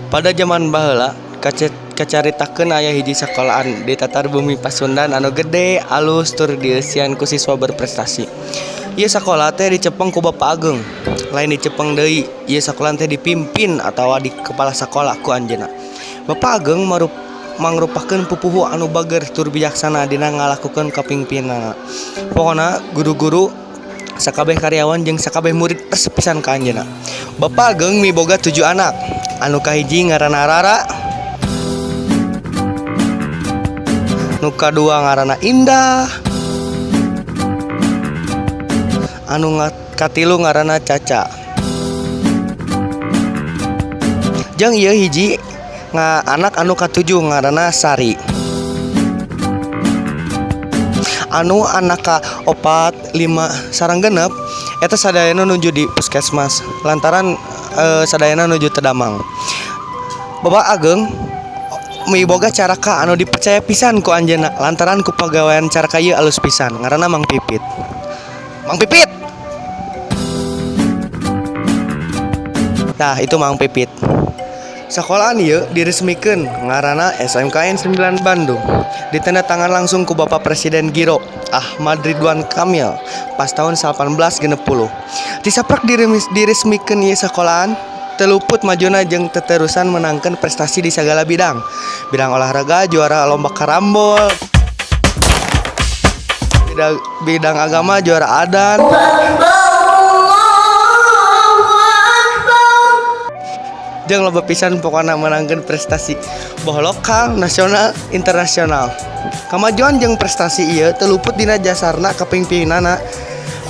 Pada zaman baheula kacaritakeun aya hiji sekolahan di tatar bumi Pasundan anu gede alus tur dieusian ku siswa berprestasi. Ieu sakola teh dicepeng ku Bapak Ageng. Lain dicepeng deui, ieu sakola teh dipimpin atawa di kepala sakola ku anjeunna. Bapak Ageng mangrupakeun pupuhu anu bager tur bijaksana dina ngalakukeun kapingpinanna. Pokona guru-guru sakabeh karyawan jeung sakabeh murid resep pisan ka anjeunna. Bapak Ageng miboga 7 anak. Anu kahiji ngaranna Rara, nu kadua ngaranna Indah, anu katilu ngaranna Caca. Jeung ieu hiji anak anu katujuh ngaranna Sari. Anu anak ka 4, 5 sareng genep eta sadayana nuju di puskesmas lantaran sadayana nuju teu damang. Bapak Ageng miboga caraka anu dipercaya pisan ku anjeunna lantaran ku pagawean caraka ieu alus pisan ngaranna Mang Pipit. Mang Pipit. Nah, itu Mang Pipit. Sekolahan ieu diresmikeun ngaranna SMKN 9 Bandung. Ditandatangan langsung ku Bapak Presiden Giro Ahmad Ridwan Kamil pas tahun 1860. Disaprak diresmikeun ieu sekolahan teu luput majuna jeung teterusan menangkeun prestasi di sagala bidang. Bidang olahraga juara lomba karambol. Bidang agama juara adan. Jeung loba pisan pokona menangkeun prestasi boh lokal, nasional, internasional. Kamajuan jeung prestasi ieu teu luput dina jasarna kapingpinanna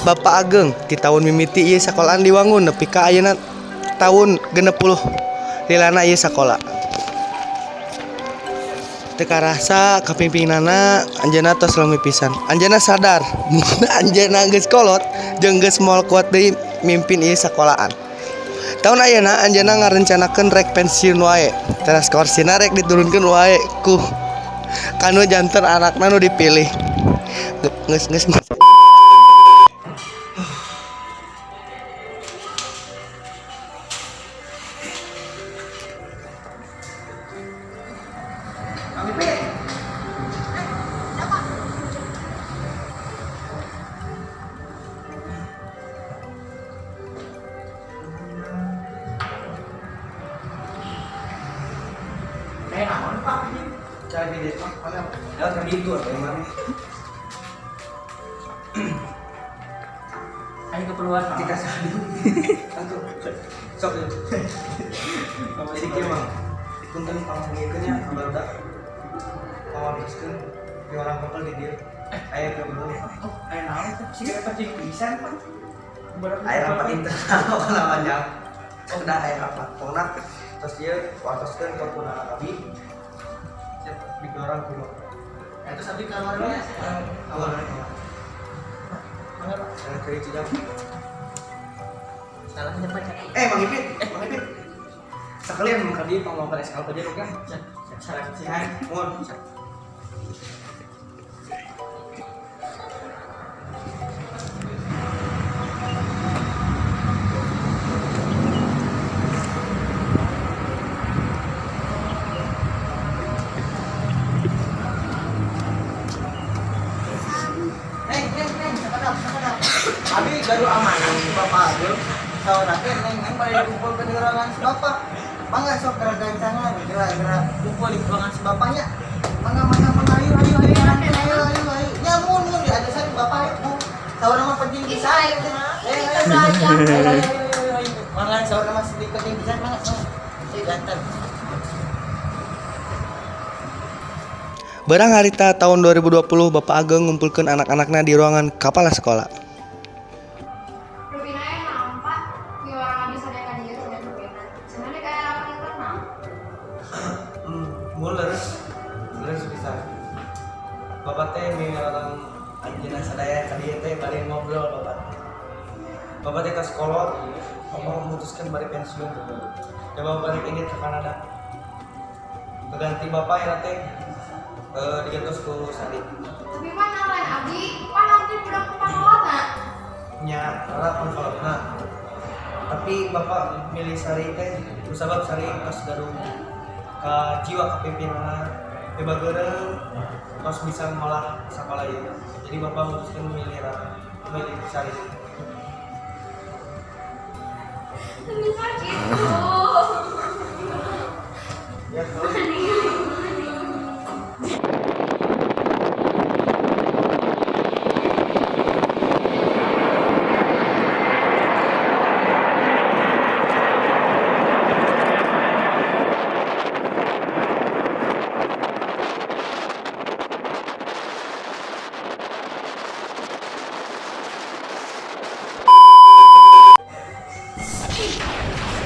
Bapak Ageng. Di tahun mimiti ieu sakolahan diwangun nepi ka ayeuna tahun 60 lilana ieu sakola. Teu karasa kapingpinanna anjeunna tos leuwih pisan. Anjeunna sadar mun anjeunna geus kolot jeung geus moal kuat deui mimpin ieu sakolahan. Tahun ayeuna anjeunna ngarencanakeun rek pensiun wae. Teras korsina rek diturunkeun wae ku kanu janten anakna nu dipilih. Geus. Ayo keperluan kita sadu. Sok. Jadi kieu mah. Punten panganggeunnya barudak. Pawaroskeun di orang kapal di dieu. Aya keperluan. Oh, aya naon teh? Siga pacing pisan, Pak. Aya rapat internal namanya. Oh, udah aya rapat. Pokona terus ieu pawaroskeun ka punana kami. Siap digorang kulo. Eta sabi kamarnya Awalnya. Mana Pak? Saya kerja cijang. salah nyepat. Mang Ipit. Sekalian maka dia pangongkar SKL aja dong kan? Salah sihan. Mohon. Abi garu amanah si Bapak Ageng. Saurake neng pada dikumpulkan di ruangan si Bapak. Mangga sok gancangan gerak kumpul di ruangan si Bapaknya. Mangga ayo. Ya mun ada sari Bapak mu. Saur nama penting bisa. Ayo. Mangga saur nama sedikit penting bisa mangga. Si ganteng. Barang harita tahun 2020 Bapak Ageng ngumpulkeun anak-anakna di ruangan kepala sekolah. Leres bisa. Bapak teh mingaran anjeunna sadaya ka dieu teh bari ngobrol Bapak. Bapak teh ka sekolah, Bapak memutuskan bari pensiun. Ya Bapak balik ini ke Kanada. Pengganti Bapak ya teh digantos ku Sadi. Tapi mana lain abdi? Pan abdi budak kepala. Nya, rara pun kolotna. Tapi bapak milih Sari teh sabab Sari pas garung ke jiwa kepimpinan bageureum pas bisa ngolah sekolah ieu. Jadi bapak memutuskan milih Sari. Ya,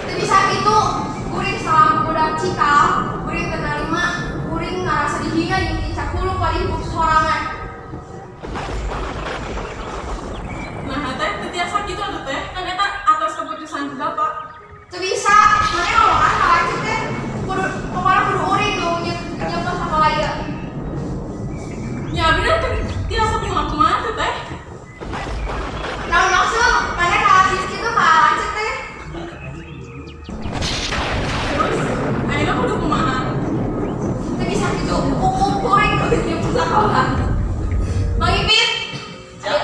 Jadi saat itu, kuring salam budak cikal, kuring penerima, kuring ngerasa dihina yang tincak hulu paling buk sorangan. Nah, teh tiasa gitu atuh teh, kan eta atas keputusan Bapak. Itu bisa, mana kalau kan kalau teh, pokoknya kudu uring nu nyentuh sekolah ya. Ya bener teh, tiasa kumaha tuh teh. Nah maksud, mana kalau sisi itu kalah teh. Terus, akhirnya kudu kumaha. Itu bisa gitu, kuring nu nyentuh sekolah. Bang Ipin. Ya.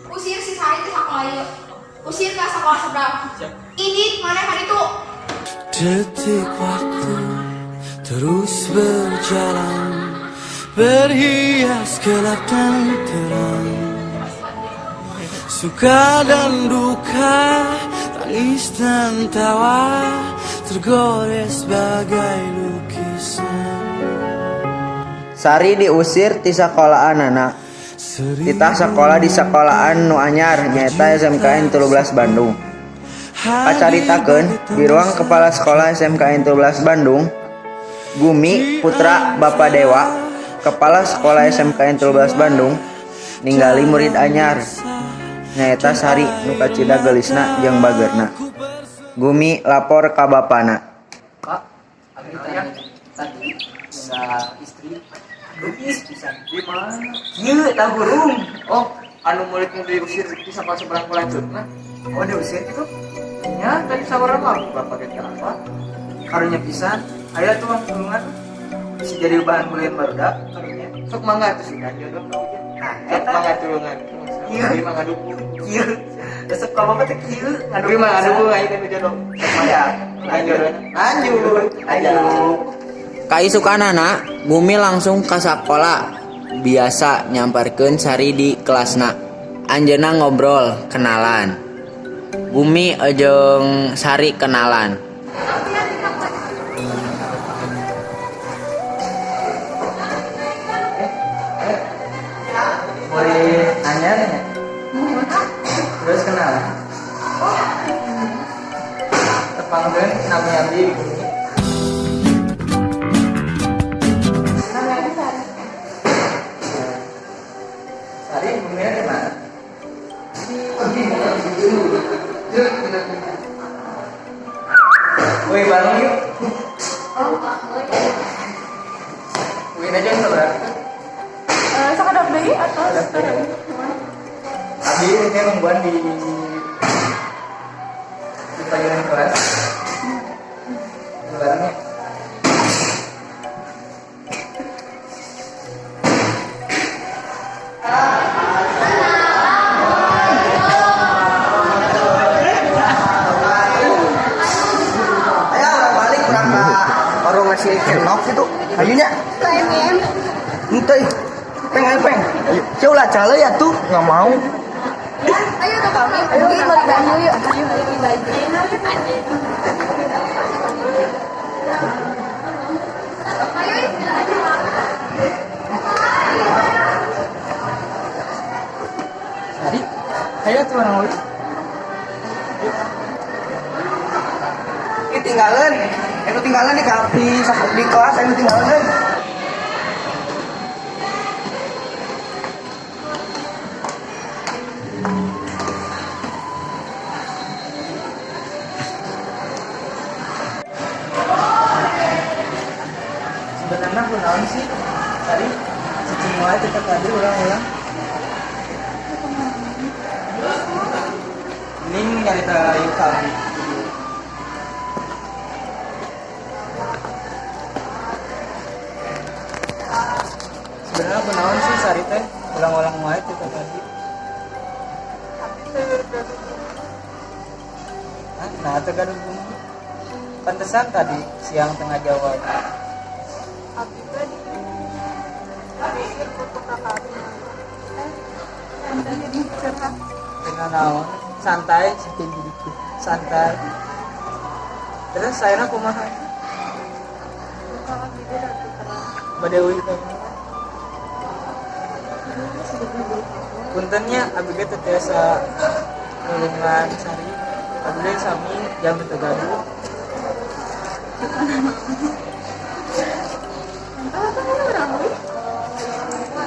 Usir si Sari ke sekolah ya. Usir ke sekolah seberang. Ini mana hari itu? Detik waktu terus berjalan, berhias gelap dan terang, suka dan duka, tangis dan tawa, tergores bagai lukisan. Sari diusir ti sekolahanana. Titah sekolah di sekolahan nu anyar nyaeta SMKN 13 Bandung. Kacaritakeun di ruang kepala sekolah SMKN 13 Bandung, Gumi Putra Bapak Dewa, kepala sekolah SMKN 13 Bandung, ninggali murid anyar nyaeta Sari nu kacida gelisna jeung bageurna. Gumi lapor ka bapana. Pak, abi tadi ada istri lukis pisan. Di mana? Ieu eta burung. Oh, anu murid nu diusir di sekolah seberang lanjutna. Oh, diusir itu? Ya, tadi sabar mah bapak kita apa? Karunya pisan, aya tuh tulungan bisa jadi bahan bulian barudak karunya. Sok mangga tuh sudah jodoh ka ujian. Nah, eta mangga tulungan. Ieu mangga dukung. Ieu. Resep ka bapak teh kieu ngadu mangga dukung aya teh jodoh. Ya, lanjut. Kaisukanana, Gumi langsung ka sakola. Biasa nyamparkeun Sari di kelasna. Anjeunna ngobrol, kenalan. Gumi jeung Sari kenalan. Murid anyar ya? Terus kenalan. Tepangkeun nami abdi di Bumi. Sari Bumi di mana? Woi, bareng yuk. Wih, aja yang seberang. Sakadap deui atau Abi ini nungguan di pelajaran kelas. Barengnya. Ngasih kenok itu ayunya ente peng peng ayo lah cale ya tuh nggak mau Ayo ke kami. Ayo yuk. Tadi, ayo tuh orang lain. tinggalan di kelas tinggalan Sebenarnya aku naon sih tadi si Cimoa tetap tadi ulang-ulang nyari tahu kami. Sebenarnya kenaon sih Sari teh ulang-ulang wae itu tadi. Nah, tegaduh bumi. Pantesan tadi siang tengah jawab. Abi teh pikir foto kakak nanti jadi curhat. Dengan naon santai seperti itu santai. Terus saya kumaha? Kalau gitu nanti terang. Badewi teh. Puntennya abi ge teh tiasa nulungan Sari. Abi ge sami jam tegaduh.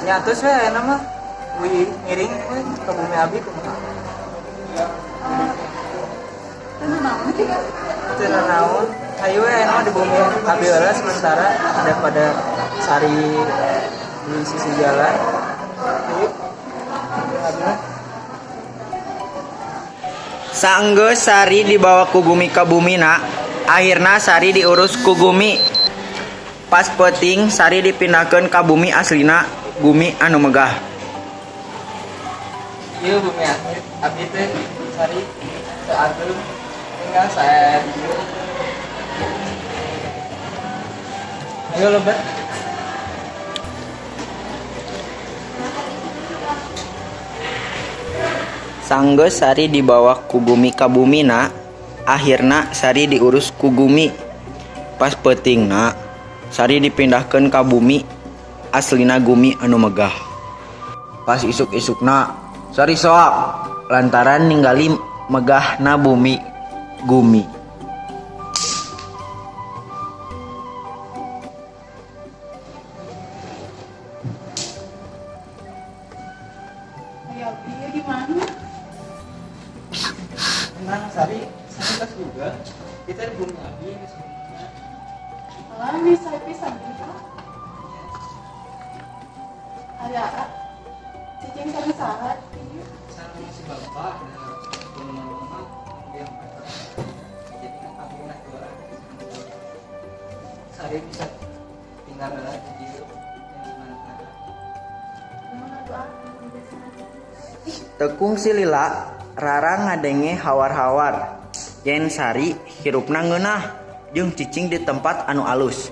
Nyatus we aya mah wi ngiring we ke bumi abi kumaha? Teu naon. Hayu we aya mah di bumi abi heula sementara daripada Sari di sisi jalan. Ayo. Abi mah Saenggeus Sari dibawa ku Gumi ka bumina, akhirna Sari diurus ku Gumi. Pas peuting Sari dipindahkeun ka bumi aslina, Gumi anu megah. ieu bumi akhir abi teh Sari teu ageum tinggal sae. Ayo lebat. Saenggeus Sari dibawa ku Gumi ka bumina, akhirna Sari diurus ku Gumi. Pas peutingna Sari dipindahkeun ka bumi aslina, Gumi anu megah. Pas isuk-isukna Sari soak lantaran ningali megahna bumi Gumi. Ayo Abi di mana? Tenang Sari kas juga. Kita di bumi abi geus. Malah nih saya pisah gitu. Ada cicing sama sahat. Sama si bapak ada mama yang jadi kan aku nak dua. Sari bisa tinggal lagi di mana. Tekung si Lila rara ngadenge hawar-hawar. Yen Sari hirupna ngeunah jeung cicing di tempat anu alus.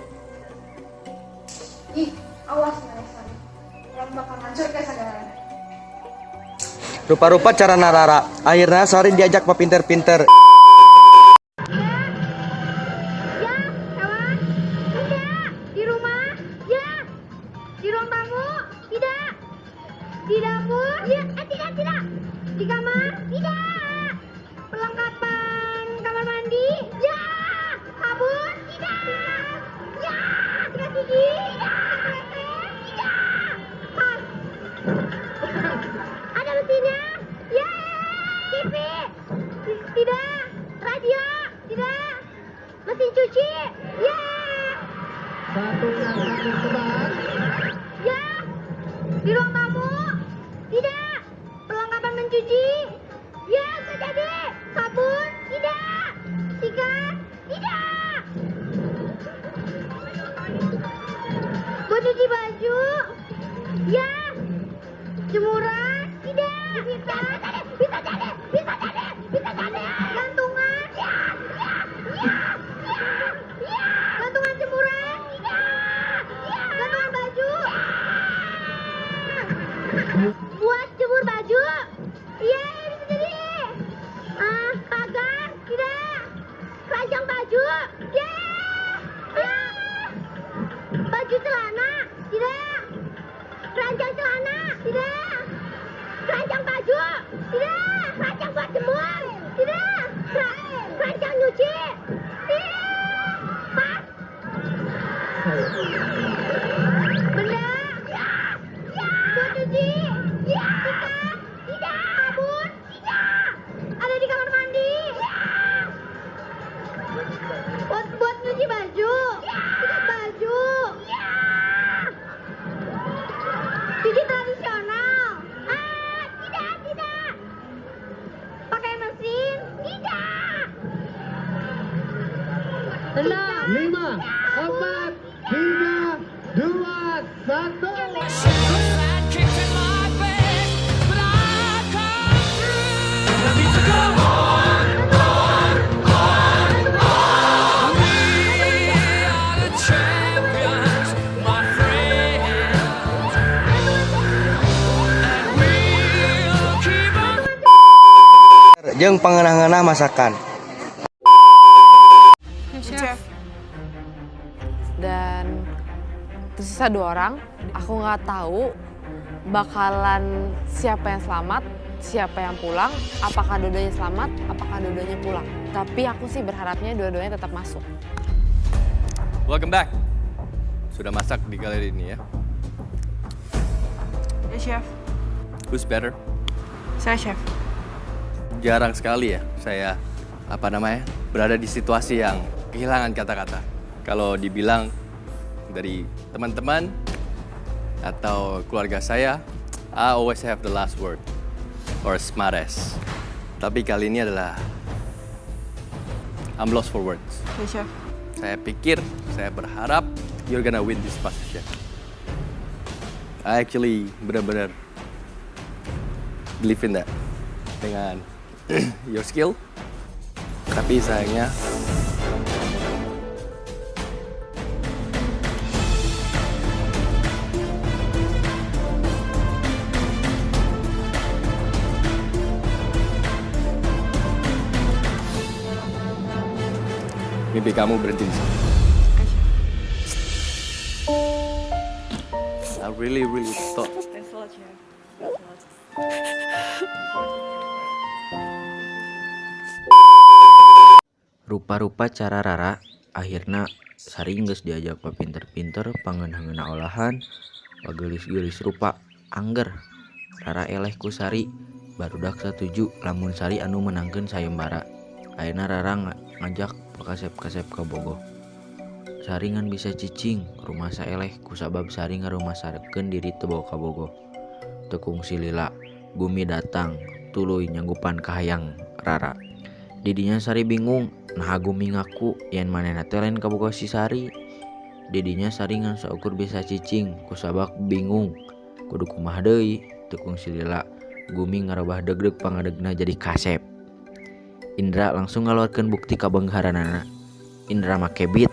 Ih, awas Naresan. Yang bakal hancur kayak sadar. Rupa-rupa cara narara. Akhirnya Sari diajak papinter-pinter. Ya, kawan. Tidak. Di rumah? Ya. Di ruang tamu? Tidak. Di dapur? Ya. Tidak. Di kamar? Tidak. Perlengkapan kamar mandi? Ya. Sabun? Tidak. Ya. Sikat gigi? Tidak. Tidak. Pas. Ada mesinnya? Ya. TV? Tidak. Radio? Tidak. Mesin cuci? Ya. Ya. Di ruang tamu? Tidak. Perlengkapan mencuci? Ya, sudah jadi. Sabun? Tidak. Sikat? Tidak. Buat cuci baju? Ya. Jemuran? Tidak. Bisa jadi. Gantungan? Ya. Gantungan jemuran? Tidak. Gantungan baju? Buat jemur baju? Iya, Jeung pangeunah-ngeunah masakan. Dan tersisa 2 orang. Aku nggak tahu bakalan siapa yang selamat, siapa yang pulang, apakah dua-duanya selamat, apakah dua-duanya pulang. Tapi aku sih berharapnya dua-duanya tetap masuk. Welcome back. Sudah masak di galeri ini ya. Ya, Chef. Who's better? Saya, Chef. Jarang sekali ya saya berada di situasi yang kehilangan kata-kata. Kalau dibilang dari teman-teman atau keluarga saya, I always have the last word or smartest. Tapi kali ini adalah I'm lost for words. Ya, Chef. Saya berharap you're gonna win this position. I actually benar-benar believe in that dengan your skill. Tapi sayangnya mimpi kamu berhenti di sini. I really thought. Thanks a lot, Chef. Rupa-rupa cara Rara, akhirna Sari geus diajak papinter-pinter pangeunah-ngeunah olahan, pagelis-gelis rupa, angger. Rara eleh ku Sari, barudak satuju lamun Sari anu menangkeun sayembara. Ayeuna Rara ngajak pakasep-kasep ka Bogoh. Sari ngan bisa cicing, rumah saeleh kusabab Sari ngarumasakeun diri teu bawa ka Bogoh. Tekung si Lila, Gumi datang, tuluy nyanggupan kahayang Rara. Didinya Sari bingung, nah Gumi ngaku yen manehna teh lain ka Bogoh si Sari. Didinya Sari ngan saukur bisa cicing, kusabab bingung. Kudu kumaha deui, tekung si Lila, Gumi ngarobah deg-deg pangadegna jadi kasep. Indra langsung ngaluarkeun bukti kabeungharanana. Indra make beat,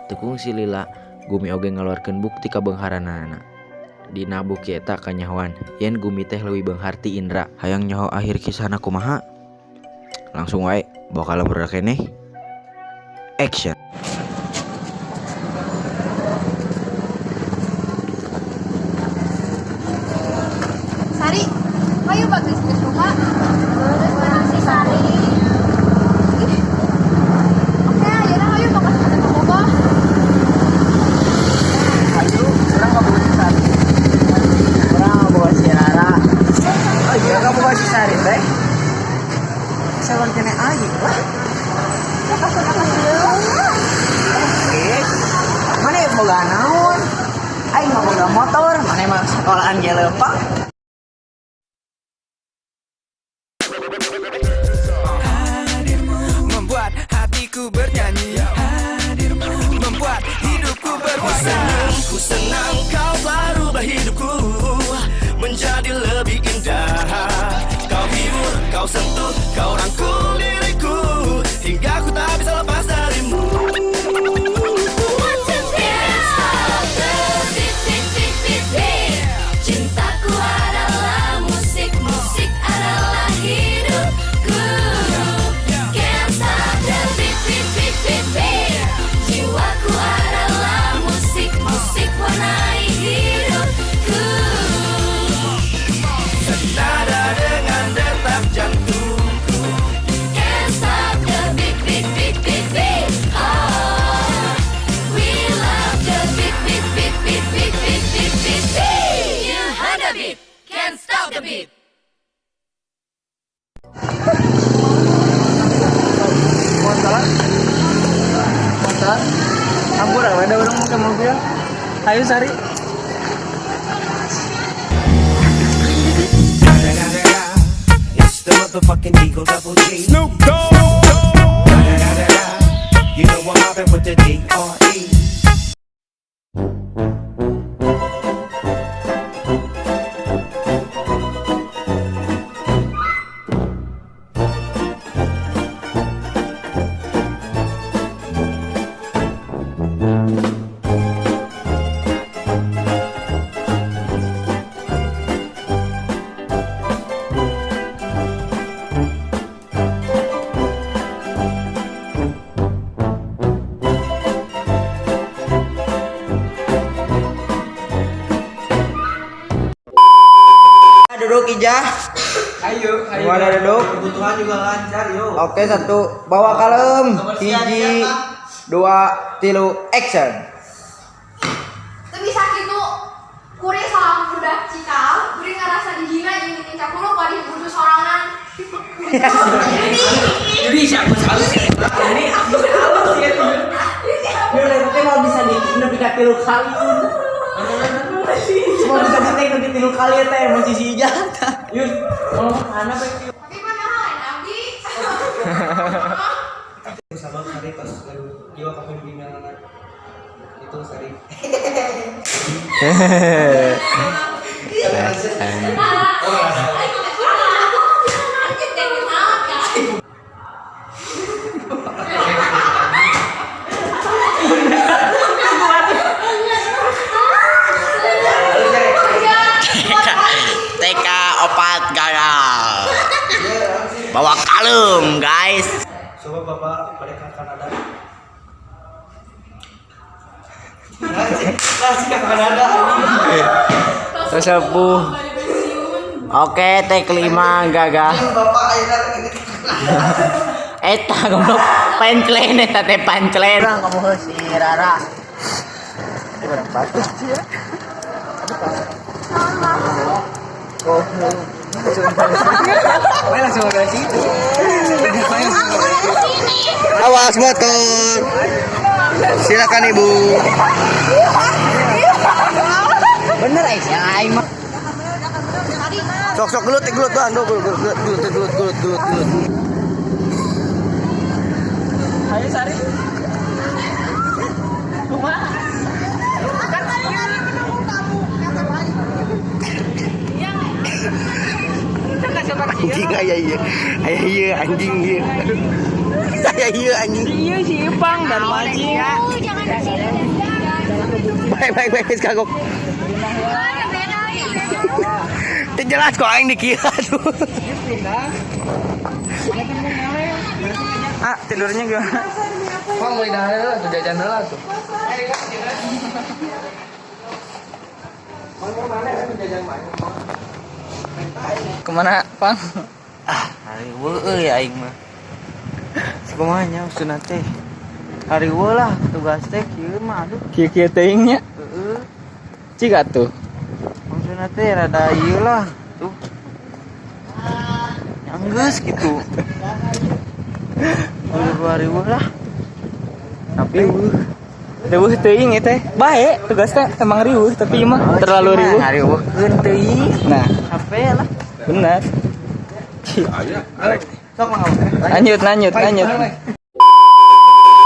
tekung si Lila, Gumi oge ngaluarkeun bukti kabeungharanana. Dina bukti eta kanyahoan yen Gumi teh leuwih beunghar ti Indra. Hayang nyaho akhir kisahna kumaha? Langsung wae bawa kalam budak keneh. Action. Sari, ayo bagus rumah. Terima kasih Sari. Oke, ayo bagus ke Bogoh. Ayo, orang nggak bawa si Sari. Orang nggak bawa si Rara. Oh iya, nggak bawa si Sari teh. Salon kene aing lah. Makasih dulu. Oke. Mana yang boga naon? Aing mah boga motor, mana mah sekolahan ge leumpang. Membuat hatiku bernyanyi, membuat hidupku berwarna. Ku senang kau telah rubah hidupku menjadi lebih indah. Kau hibur, kau sentuh, kau rangkul diriku hingga ku tak bisa lepas darimu. Cintaku adalah musik, musik adalah hidupku. Can't stop the beat, beat, beat, beat, beat. Jiwaku adalah musik, musik warnai hidupku. Senada dengan detak jantungku. Can't stop the beat, beat, beat, beat, beat. Oh, we love the beat, beat, beat, beat, beat, beat, beat, beat, beat. You heard the beat, can't stop the beat. Motor. Ampun, ada orang mau ke mobil. Ayo Sari. It's the motherfucking Eagle Double G. Snoop Dogg. You know I'm poppin' with the D.R.E. Duduk Ijah. Ayo, Gimana duduk? Kebutuhan juga lancar, yuk. Oke, 1 bawa kalem. 1, 2, 3, action. Tapi sakit tuh kuring salah budak cikal, kuring ngerasa dihina yang bikin cakulo kali butuh sorangan. Jadi siapa salah sih? Ini aku salah sih. Udah, tapi mau bisa lebih ke 3 kali. Mau bisa lebih 3 kali ya teh, masih si Ijah. Yuk, mau mana baik. Tapi mana lain abdi? Sama Sari pas lagu Jiwa Kepemimpinan itu Sari. TK opat gagal. Bawa kalem, guys. Coba Bapak balik ke Kanada. Kasih ke Kanada. Sesepuh. Oke, take 5 gagal. Bapak akhirnya ini. Eta goblok panclen eta teh panclen. Kamu si Rara. Kurang bagus sih ya. Oh. Langsung ke situ. Awas motor. Silakan Ibu. Bener ya aing mah. Sok gelut Bang. Gelut. Ayo Sari. Anjing anjing iya. Saya iya anjing. Iya si Ipang dan Maji. Baik kagok. Jelas kok aing dikira tuh. Ah, tidurnya gimana? Bang mau dah tuh jajan heula tuh. Kemana, Pang? Hari euy aing mah. Kumaha nya usuna teh? Hari lah tugas teh kieu mah aduh. Kieu teuing nya. Heeh. Cik atuh. Maksudna teh rada ieu lah tuh. Anggeus gitu. Hari lah. Tapi Riweuh teuing teh. Bae, tugas teh emang riweuh tapi mah terlalu riweuh. ngariweuhkeun teuing. Nah, Hape lah. benar. Sok mah. Lanjut.